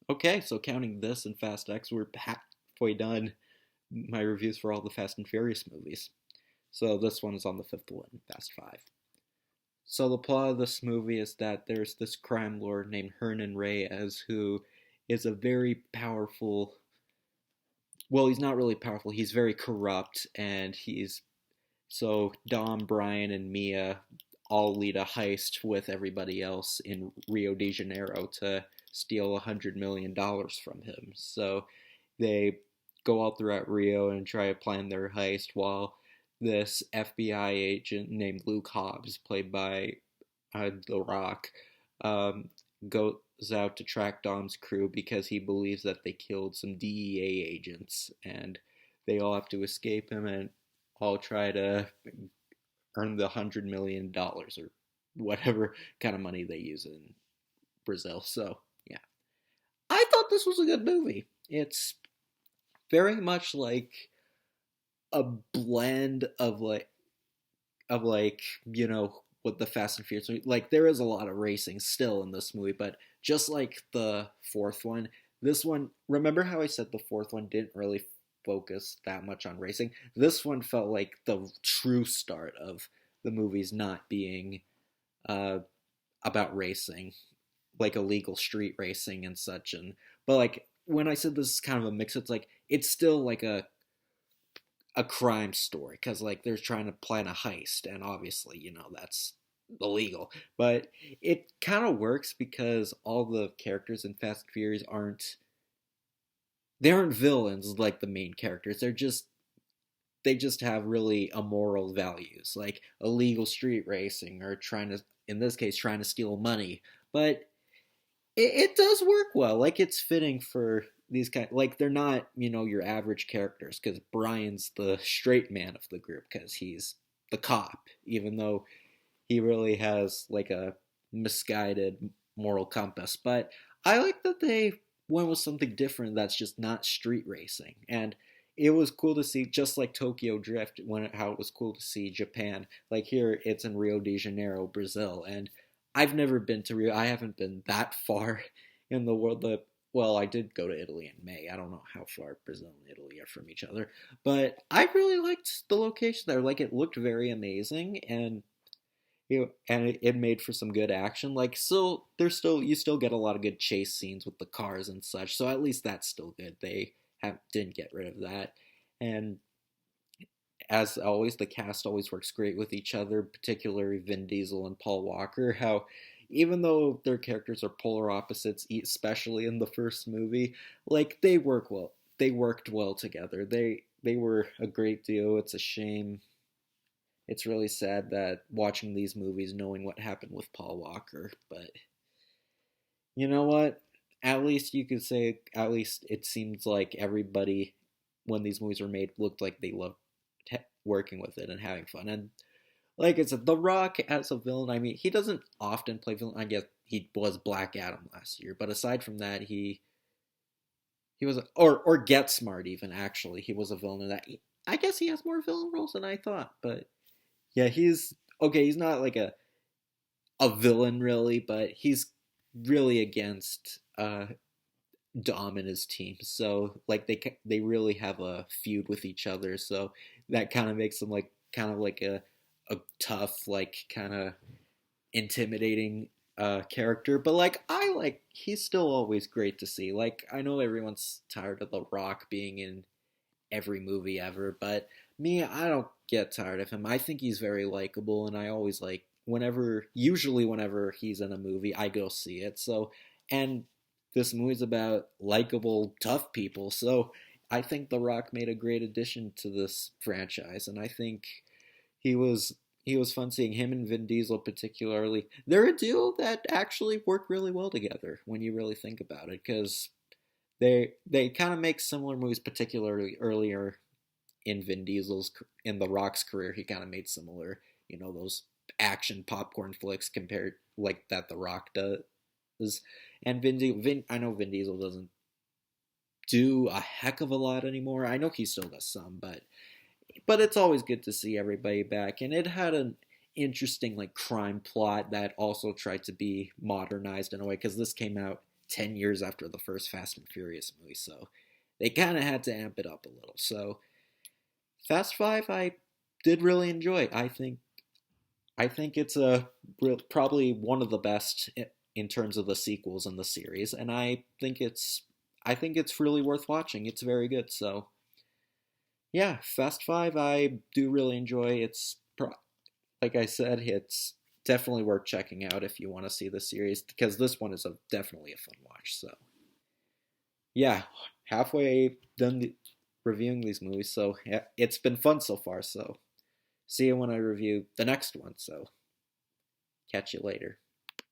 Okay, so counting this and Fast X, we're halfway done my reviews for all the Fast and Furious movies. So this one is on the fifth one, Fast Five. So the plot of this movie is that there's this crime lord named Hernan Reyes who is a very powerful. Well, he's not really powerful. He's very corrupt, and he's so Dom, Brian, and Mia all lead a heist with everybody else in Rio de Janeiro to steal $100 million from him. So they go all throughout Rio and try to plan their heist while this FBI agent named Luke Hobbs, played by The Rock, um, goes out to track Dom's crew because he believes that they killed some DEA agents, and they all have to escape him and all try to earn the $100 million or whatever kind of money they use in Brazil. So yeah, I thought this was a good movie. It's very much like a blend of what the Fast and Furious like. There is a lot of racing still in this movie, but just like the fourth one, this one, remember how I said the fourth one didn't really focus that much on racing? This one felt like the true start of the movies not being uh, about racing, like illegal street racing and such. And but like when I said this is kind of a mix, it's like it's still like a crime story because like they're trying to plan a heist, and obviously that's illegal, but it kind of works because all the characters in Fast and Furious aren't villains like the main characters. They just have really immoral values like illegal street racing or trying to, in this case, trying to steal money. But it does work well. Like it's fitting for these kind. Like they're not your average characters because Brian's the straight man of the group because he's the cop, even though he really has like a misguided moral compass. But I like that they went with something different that's just not street racing. And it was cool to see, just like Tokyo Drift, how it was cool to see Japan. Like here, it's in Rio de Janeiro, Brazil, and I've never been to Rio. I haven't been that far in the world. Well, I did go to Italy in May. I don't know how far Brazil and Italy are from each other, but I really liked the location there. Like it looked very amazing, and it made for some good action. Like there's still you still get a lot of good chase scenes with the cars and such. So at least that's still good. They didn't get rid of that. And as always, the cast always works great with each other, particularly Vin Diesel and Paul Walker. How even though their characters are polar opposites, especially in the first movie, like they work well. They worked well together. They were a great duo. It's a shame, it's really sad that watching these movies, knowing what happened with Paul Walker. But you know what? At least you could say, at least it seems like everybody, when these movies were made, looked like they loved working with it and having fun. And like I said, The Rock as a villain, I mean, he doesn't often play villain. I guess he was Black Adam last year, but aside from that, he was, or Get Smart even, actually. He was a villain in that. I guess he has more villain roles than I thought, but yeah, he's okay. He's not like a villain really, but he's really against Dom and his team. So like they really have a feud with each other. So that kind of makes them like kind of like a tough, like kind of intimidating character. But like I like he's still always great to see. Like I know everyone's tired of The Rock being in every movie ever, but me, I don't get tired of him. I think he's very likable, and I always like usually whenever he's in a movie, I go see it. So, and this movie's about likable, tough people, so I think The Rock made a great addition to this franchise, and I think he was he was fun seeing him and Vin Diesel particularly. They're a duo that actually work really well together when you really think about it, because they kind of make similar movies, particularly earlier in Vin Diesel's in The Rock's career. He kind of made similar, those action popcorn flicks compared like that The Rock does. And I know Vin Diesel doesn't do a heck of a lot anymore. I know he still does some, but it's always good to see everybody back. And it had an interesting like crime plot that also tried to be modernized in a way because this came out 10 years after the first Fast and Furious movie, so they kind of had to amp it up a little. So Fast 5 I did really enjoy. I think it's probably one of the best in terms of the sequels in the series, and I think it's really worth watching. It's very good. So yeah, Fast 5 I do really enjoy. Like I said, it's definitely worth checking out if you want to see the series, because this one is definitely a fun watch. So yeah, halfway done reviewing these movies. So yeah, it's been fun so far. So see you when I review the next one. So catch you later.